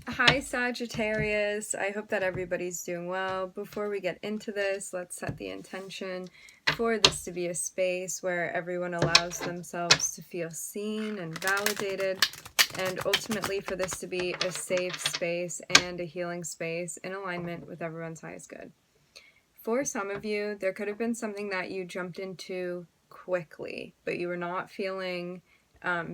Hi Sagittarius, I hope that everybody's doing well. Before we get into this, let's set the intention for this to be a space where everyone allows themselves to feel seen and validated, and ultimately for this to be a safe space and a healing space in alignment with everyone's highest good. For some of you, there could have been something that you jumped into quickly, but you were not feeling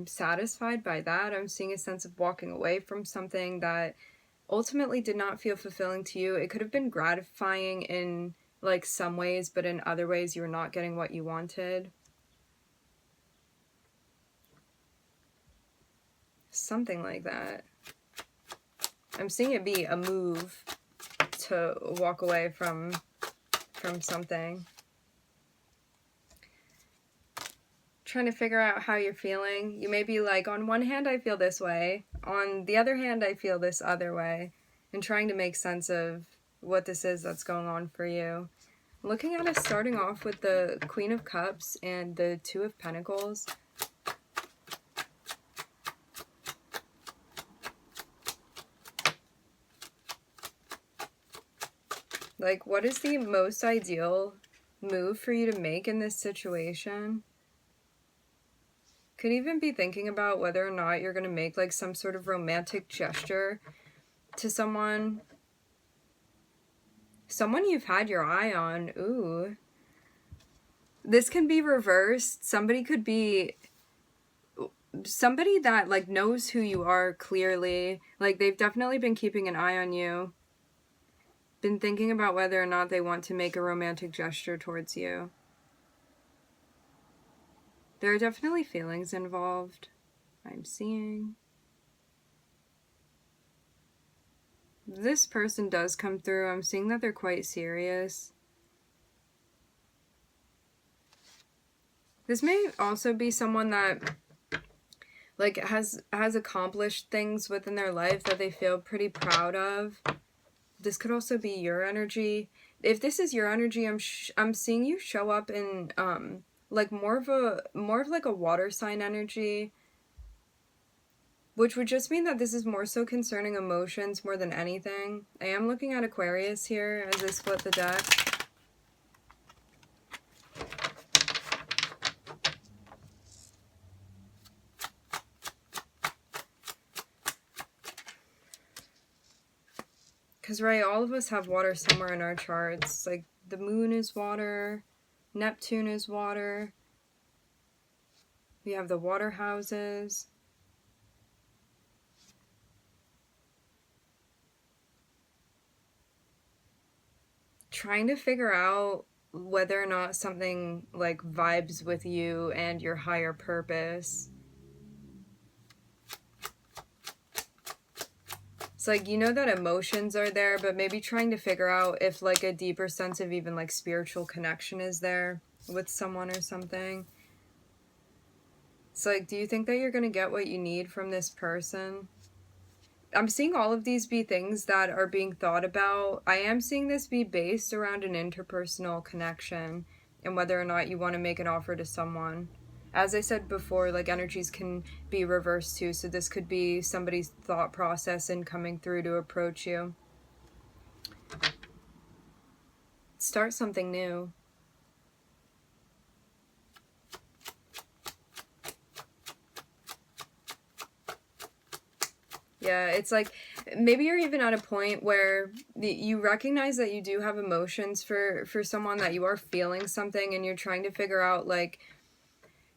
satisfied by that. I'm seeing a sense of walking away from something that ultimately did not feel fulfilling to you. It could have been gratifying in like some ways, but in other ways you were not getting what you wanted. Something like that. I'm seeing it be a move to walk away from something. Trying to figure out how you're feeling. You may be like, on one hand I feel this way, on the other hand I feel this other way, and trying to make sense of what this is that's going on for you. Looking at us starting off with the Queen of Cups and the Two of Pentacles. Like, what is the most ideal move for you to make in this situation? Could even be thinking about whether or not you're going to make like some sort of romantic gesture to someone you've had your eye on. Ooh. This can be reversed. Somebody could be somebody that like knows who you are clearly. Like they've definitely been keeping an eye on you. Been thinking about whether or not they want to make a romantic gesture towards you. There are definitely feelings involved, I'm seeing. This person does come through. I'm seeing that they're quite serious. This may also be someone that like has accomplished things within their life that they feel pretty proud of. This could also be your energy. If this is your energy, I'm seeing you show up in like more of like a water sign energy, which would just mean that this is more so concerning emotions more than anything. I am looking at Aquarius here as I split the deck. Because, right, all of us have water somewhere in our charts. Like, the moon is water, Neptune is water, we have the water houses. Trying to figure out whether or not something, like, vibes with you and your higher purpose. It's like, you know that emotions are there, but maybe trying to figure out if like a deeper sense of even like spiritual connection is there with someone or something. It's like, do you think that you're going to get what you need from this person? I'm seeing all of these be things that are being thought about. I am seeing this be based around an interpersonal connection and whether or not you want to make an offer to someone. As I said before, like energies can be reversed too, so this could be somebody's thought process in coming through to approach you. Start something new. Yeah, it's like maybe you're even at a point where you recognize that you do have emotions for someone, that you are feeling something, and you're trying to figure out like,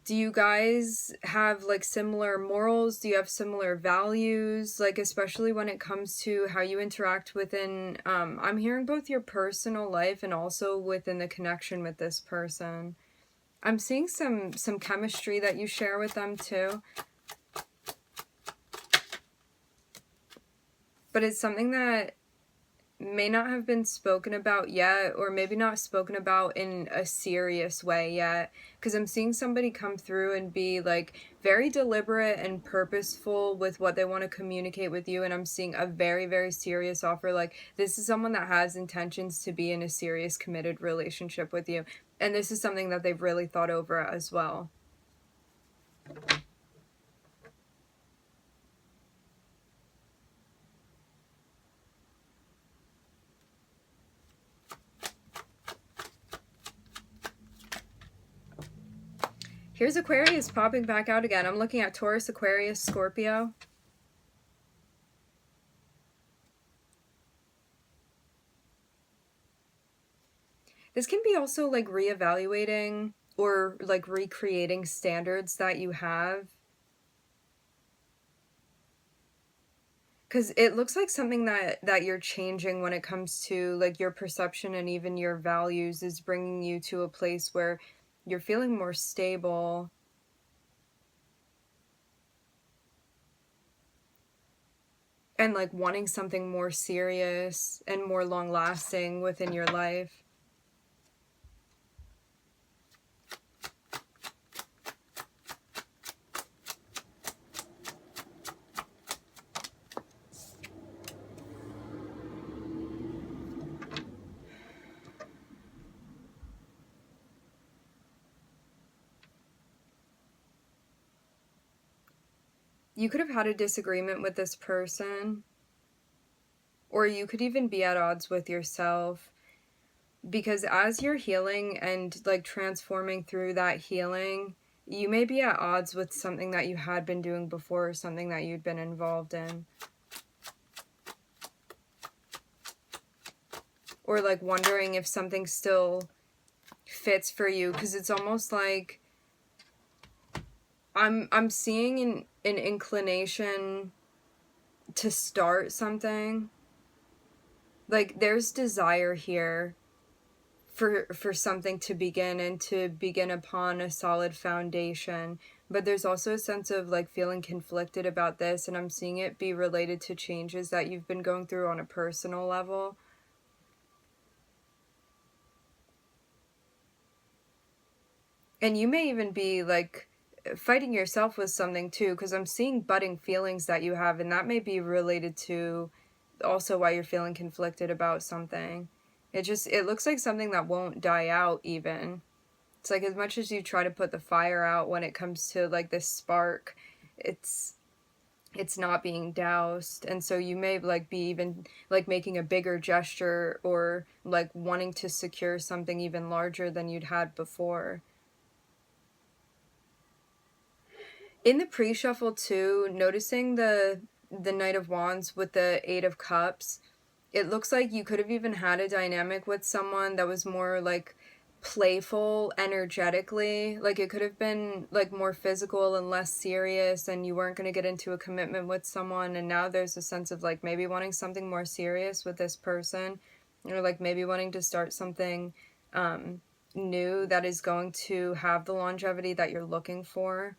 do you guys have like similar morals? Do you have similar values? Like, especially when it comes to how you interact within, I'm hearing both your personal life and also within the connection with this person. I'm seeing some chemistry that you share with them too. But it's something that may not have been spoken about yet, or maybe not spoken about in a serious way yet, because I'm seeing somebody come through and be like very deliberate and purposeful with what they want to communicate with you, and I'm seeing a very, very serious offer. Like, this is someone that has intentions to be in a serious, committed relationship with you, and this is something that they've really thought over as well. Here's Aquarius popping back out again. I'm looking at Taurus, Aquarius, Scorpio. This can be also like reevaluating or like recreating standards that you have. Because it looks like something that you're changing when it comes to like your perception and even your values is bringing you to a place where you're feeling more stable. And like wanting something more serious and more long lasting within your life. You could have had a disagreement with this person, or you could even be at odds with yourself, because as you're healing and like transforming through that healing, you may be at odds with something that you had been doing before or something that you'd been involved in. Or like wondering if something still fits for you, because it's almost like I'm seeing an inclination to start something. Like there's desire here for something to begin and to begin upon a solid foundation. But there's also a sense of like feeling conflicted about this, and I'm seeing it be related to changes that you've been going through on a personal level. And you may even be like fighting yourself with something too, because I'm seeing budding feelings that you have, and that may be related to also why you're feeling conflicted about something. It looks like something that won't die out even. It's like as much as you try to put the fire out when it comes to like this spark, it's not being doused. And so you may like be even like making a bigger gesture or like wanting to secure something even larger than you'd had before. In the pre-shuffle too, noticing the Knight of Wands with the Eight of Cups, it looks like you could have even had a dynamic with someone that was more like playful energetically. Like it could have been like more physical and less serious, and you weren't going to get into a commitment with someone, and now there's a sense of like maybe wanting something more serious with this person, or like maybe wanting to start something new that is going to have the longevity that you're looking for.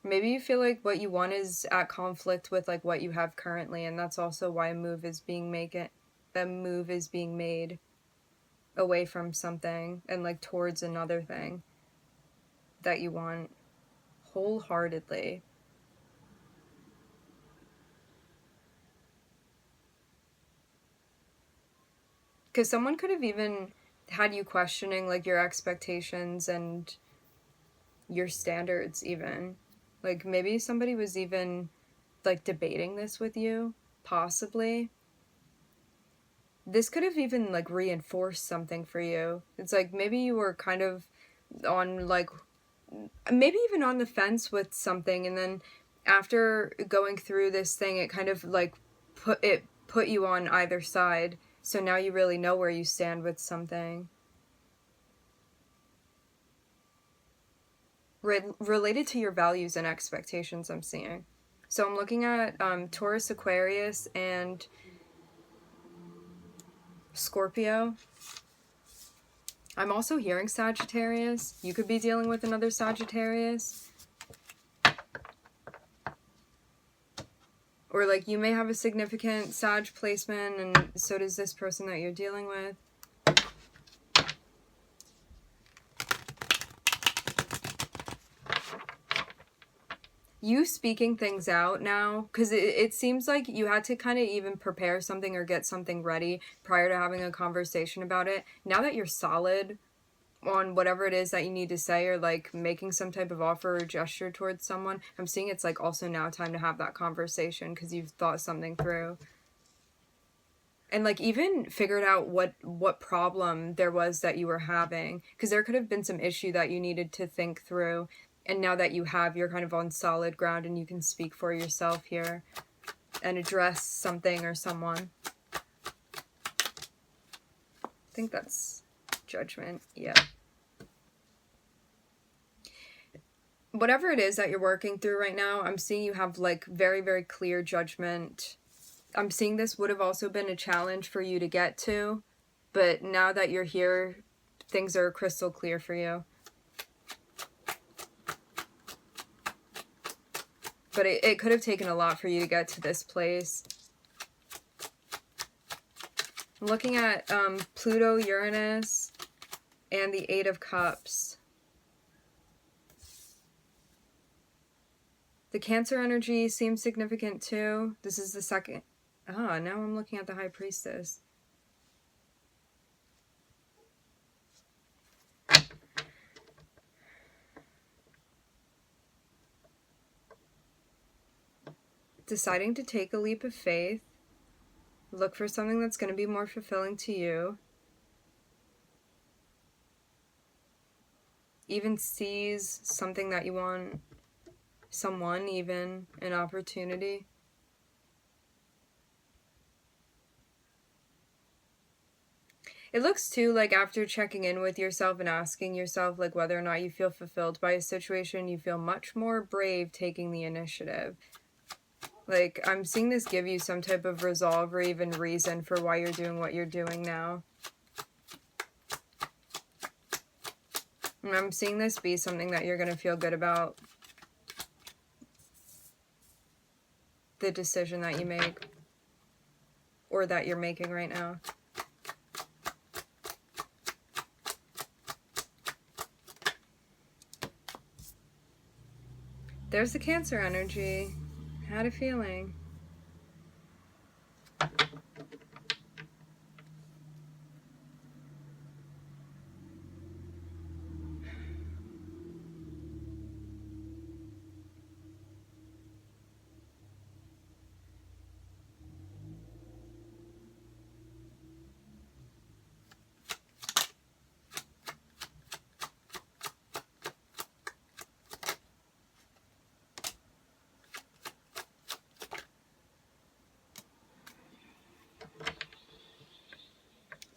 Maybe you feel like what you want is at conflict with like what you have currently, and that's also why a move is being made away from something and like towards another thing that you want wholeheartedly. Because someone could have even had you questioning like your expectations and your standards even. Like maybe somebody was even like debating this with you, possibly. This could have even like reinforced something for you. It's like maybe you were kind of on like maybe even on the fence with something, and then after going through this thing it kind of like put you on either side, so now you really know where you stand with something. Related to your values and expectations, I'm seeing. So I'm looking at Taurus, Aquarius, and Scorpio. I'm also hearing Sagittarius. You could be dealing with another Sagittarius. Or like you may have a significant Sag placement, and so does this person that you're dealing with. You speaking things out now, because it seems like you had to kind of even prepare something or get something ready prior to having a conversation about it. Now that you're solid on whatever it is that you need to say, or like making some type of offer or gesture towards someone, I'm seeing it's like also now time to have that conversation because you've thought something through. And like even figured out what problem there was that you were having, because there could have been some issue that you needed to think through, and now that you have, you're kind of on solid ground and you can speak for yourself here and address something or someone. I think that's Judgment. Yeah. Whatever it is that you're working through right now, I'm seeing you have like very, very clear judgment. I'm seeing this would have also been a challenge for you to get to, but now that you're here, things are crystal clear for you. But it could have taken a lot for you to get to this place. I'm looking at Pluto, Uranus, and the Eight of Cups. The Cancer energy seems significant too. This is the second. Ah, now I'm looking at the High Priestess. Deciding to take a leap of faith. Look for something that's going to be more fulfilling to you. Even seize something that you want. Someone, even an opportunity. It looks too like after checking in with yourself and asking yourself like whether or not you feel fulfilled by a situation, you feel much more brave taking the initiative. Like, I'm seeing this give you some type of resolve or even reason for why you're doing what you're doing now. And I'm seeing this be something that you're going to feel good about. The decision that you make. Or that you're making right now. There's the Cancer energy. Had a feeling.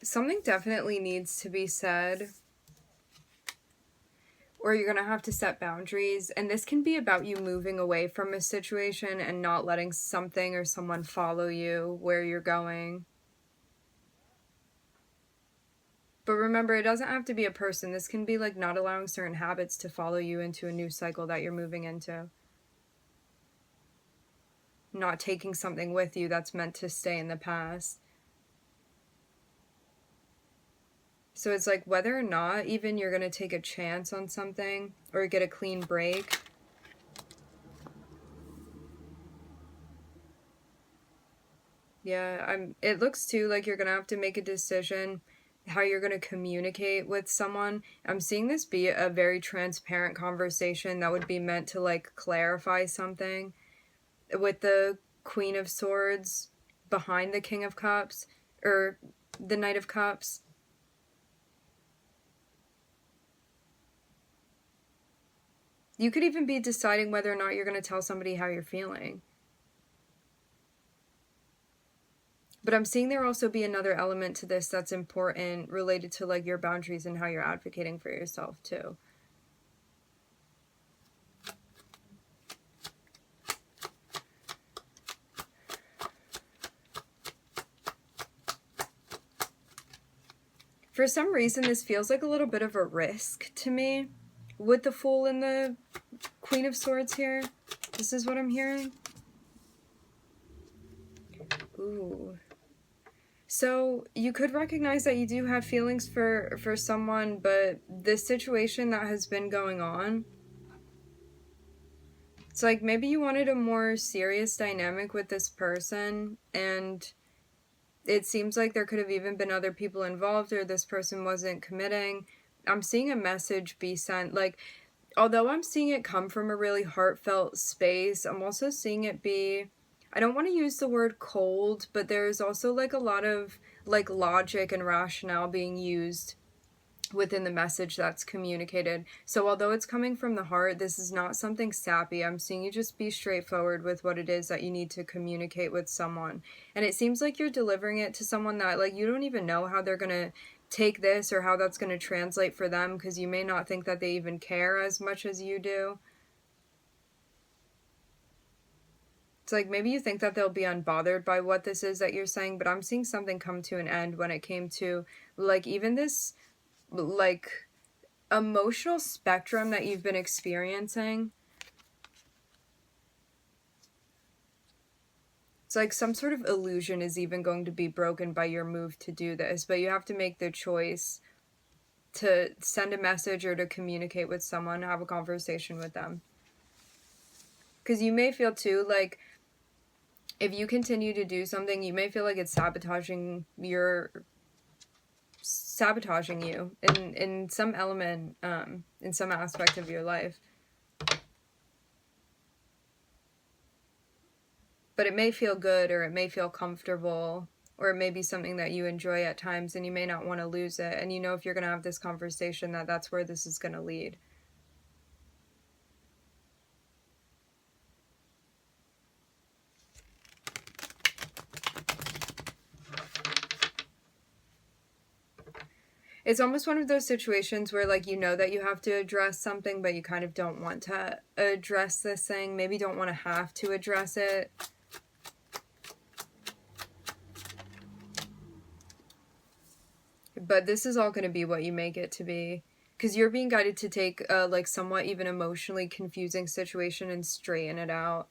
Something definitely needs to be said, or you're going to have to set boundaries. And this can be about you moving away from a situation and not letting something or someone follow you where you're going. But remember, it doesn't have to be a person. This can be like not allowing certain habits to follow you into a new cycle that you're moving into. Not taking something with you that's meant to stay in the past. So it's like whether or not even you're going to take a chance on something or get a clean break. Yeah, it looks too like you're going to have to make a decision how you're going to communicate with someone. I'm seeing this be a very transparent conversation that would be meant to like clarify something. With the Queen of Swords behind the King of Cups, or the Knight of Cups. You could even be deciding whether or not you're going to tell somebody how you're feeling. But I'm seeing there also be another element to this that's important related to like your boundaries and how you're advocating for yourself too. For some reason, this feels like a little bit of a risk to me. With the Fool and the Queen of Swords here. This is what I'm hearing. Ooh. So you could recognize that you do have feelings for someone, but this situation that has been going on, it's like maybe you wanted a more serious dynamic with this person, and it seems like there could have even been other people involved, or this person wasn't committing. I'm seeing a message be sent. Like, although I'm seeing it come from a really heartfelt space, I'm also seeing it be I don't want to use the word cold, but there's also like a lot of like logic and rationale being used within the message that's communicated. So although it's coming from the heart, this is not something sappy. I'm seeing you just be straightforward with what it is that you need to communicate with someone. And it seems like you're delivering it to someone that like you don't even know how they're going to take this or how that's going to translate for them, because you may not think that they even care as much as you do. It's like maybe you think that they'll be unbothered by what this is that you're saying, but I'm seeing something come to an end when it came to like even this like emotional spectrum that you've been experiencing. It's like some sort of illusion is even going to be broken by your move to do this, but you have to make the choice to send a message or to communicate with someone, have a conversation with them. Because you may feel too like if you continue to do something, you may feel like it's sabotaging you in some element, in some aspect of your life. But it may feel good, or it may feel comfortable, or it may be something that you enjoy at times, and you may not want to lose it. And you know if you're going to have this conversation that that's where this is going to lead. It's almost one of those situations where like you know that you have to address something, but you kind of don't want to address this thing. Maybe don't want to have to address it. But this is all going to be what you make it to be. Because you're being guided to take a like somewhat even emotionally confusing situation and straighten it out.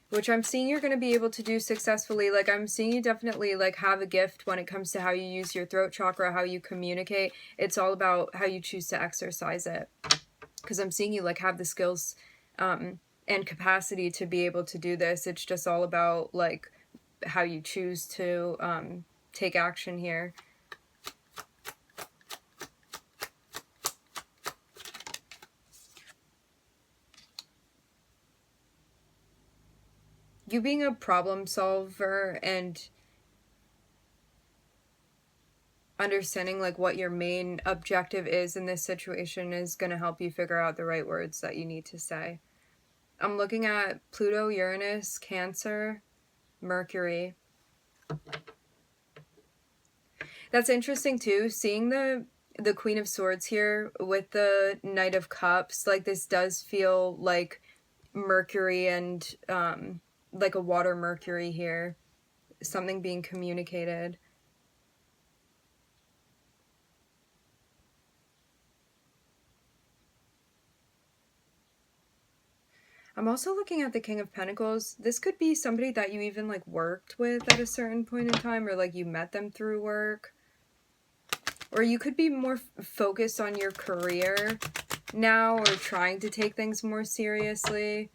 Which I'm seeing you're going to be able to do successfully. Like, I'm seeing you definitely, like, have a gift when it comes to how you use your throat chakra, how you communicate. It's all about how you choose to exercise it. Because I'm seeing you, like, have the skills and capacity to be able to do this. It's just all about, like, how you choose to take action here. You being a problem solver and understanding like what your main objective is in this situation is going to help you figure out the right words that you need to say. I'm looking at Pluto, Uranus, Cancer, Mercury. That's interesting too, seeing the Queen of Swords here with the Knight of Cups. Like, this does feel like Mercury and like a water Mercury here, something being communicated. I'm also looking at the King of Pentacles. This could be somebody that you even like worked with at a certain point in time, or like you met them through work. Or you could be more focused on your career now, or trying to take things more seriously,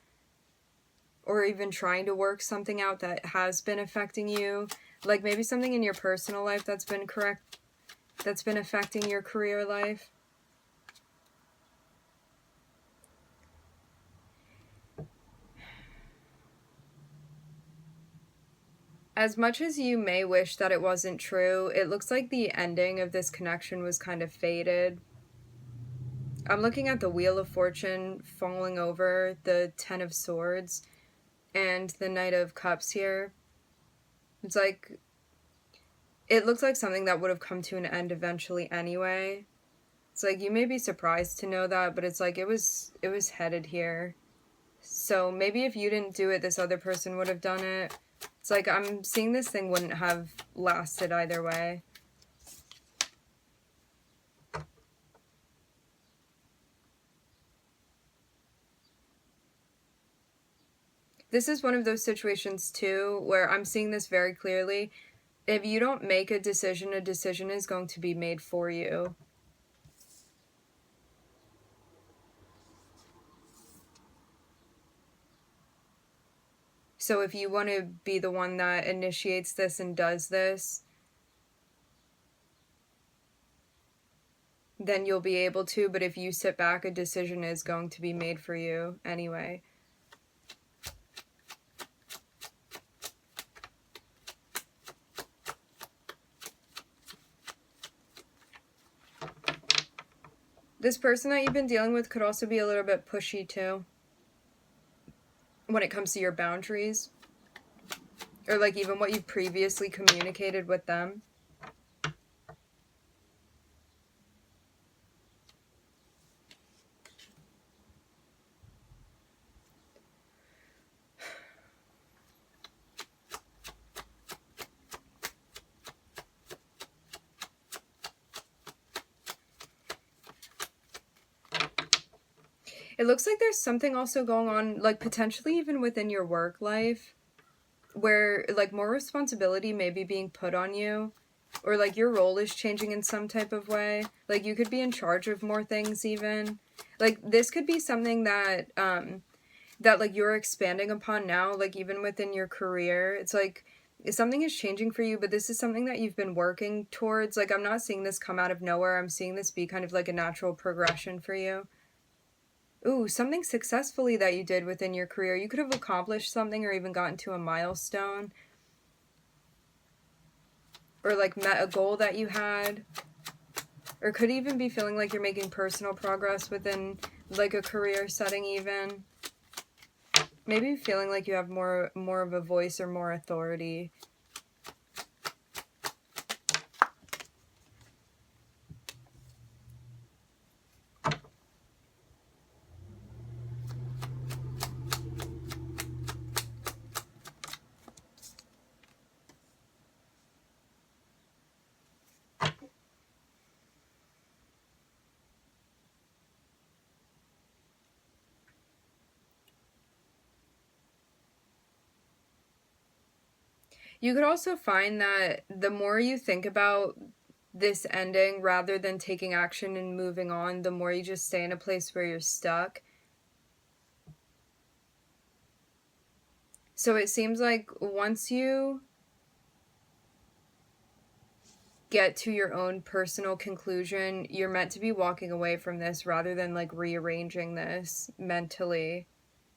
or even trying to work something out that has been affecting you. Like maybe something in your personal life that's been affecting your career life. As much as you may wish that it wasn't true, it looks like the ending of this connection was kind of fated. I'm looking at the Wheel of Fortune falling over, the Ten of Swords, and the Knight of Cups here. It's like, it looks like something that would have come to an end eventually anyway. It's like, you may be surprised to know that, but it's like, it was headed here. So maybe if you didn't do it, this other person would have done it. It's like, I'm seeing this thing wouldn't have lasted either way. This is one of those situations, too, where I'm seeing this very clearly. If you don't make a decision is going to be made for you. So if you want to be the one that initiates this and does this, then you'll be able to. But if you sit back, a decision is going to be made for you anyway. This person that you've been dealing with could also be a little bit pushy too when it comes to your boundaries, or like even what you've previously communicated with them. It looks like there's something also going on, like potentially even within your work life, where like more responsibility may be being put on you, or like your role is changing in some type of way. Like you could be in charge of more things even. Like this could be something that that like you're expanding upon now, like even within your career. It's like something is changing for you, but this is something that you've been working towards. Like I'm not seeing this come out of nowhere. I'm seeing this be kind of like a natural progression for you. Ooh, something successfully that you did within your career. You could have accomplished something or even gotten to a milestone. Or like met a goal that you had. Or could even be feeling like you're making personal progress within like a career setting even. Maybe feeling like you have more of a voice or more authority. You could also find that the more you think about this ending rather than taking action and moving on, the more you just stay in a place where you're stuck. So it seems like once you get to your own personal conclusion, you're meant to be walking away from this rather than like rearranging this mentally,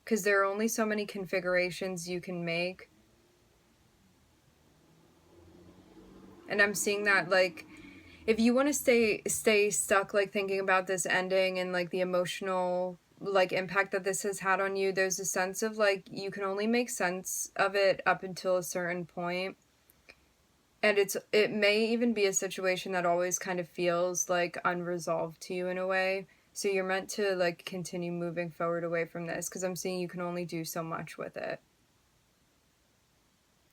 because there are only so many configurations you can make. And I'm seeing that like if you want to stay stuck like thinking about this ending and like the emotional like impact that this has had on you, there's a sense of like you can only make sense of it up until a certain point. And it may even be a situation that always kind of feels like unresolved to you in a way. So you're meant to like continue moving forward away from this, because I'm seeing you can only do so much with it.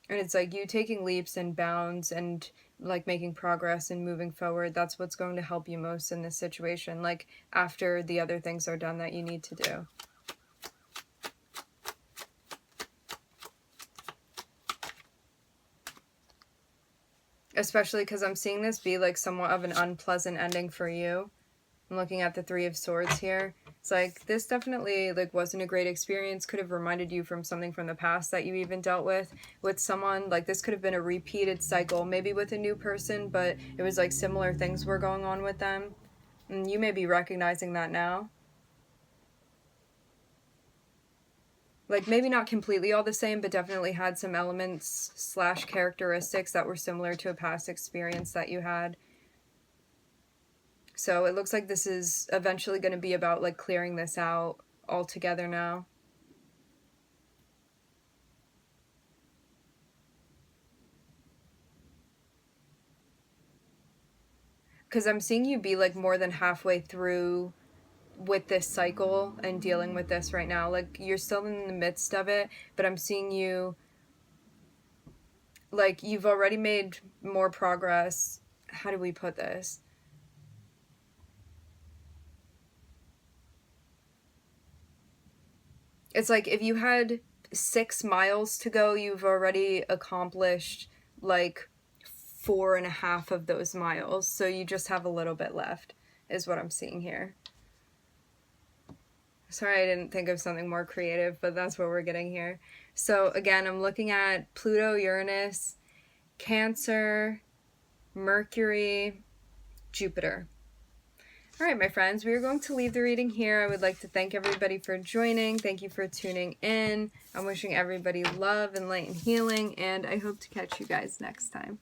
And it's like you taking leaps and bounds and like making progress and moving forward. That's what's going to help you most in this situation. Like after the other things are done that you need to do. Especially because I'm seeing this be like somewhat of an unpleasant ending for you. I'm looking at the Three of Swords here. It's like this definitely like wasn't a great experience. Could have reminded you from something from the past that you even dealt with someone. Like this could have been a repeated cycle, maybe with a new person, but it was like similar things were going on with them. And you may be recognizing that now. Like maybe not completely all the same, but definitely had some elements / characteristics that were similar to a past experience that you had. So it looks like this is eventually going to be about like clearing this out altogether now. Because I'm seeing you be like more than halfway through with this cycle and dealing with this right now. Like you're still in the midst of it, but I'm seeing you like you've already made more progress. How do we put this? It's like if you had 6 miles to go, you've already accomplished like 4.5 of those miles. So you just have a little bit left, is what I'm seeing here. Sorry I didn't think of something more creative, but that's what we're getting here. So again, I'm looking at Pluto, Uranus, Cancer, Mercury, Jupiter. All right, my friends, we are going to leave the reading here. I would like to thank everybody for joining. Thank you for tuning in. I'm wishing everybody love and light and healing, and I hope to catch you guys next time.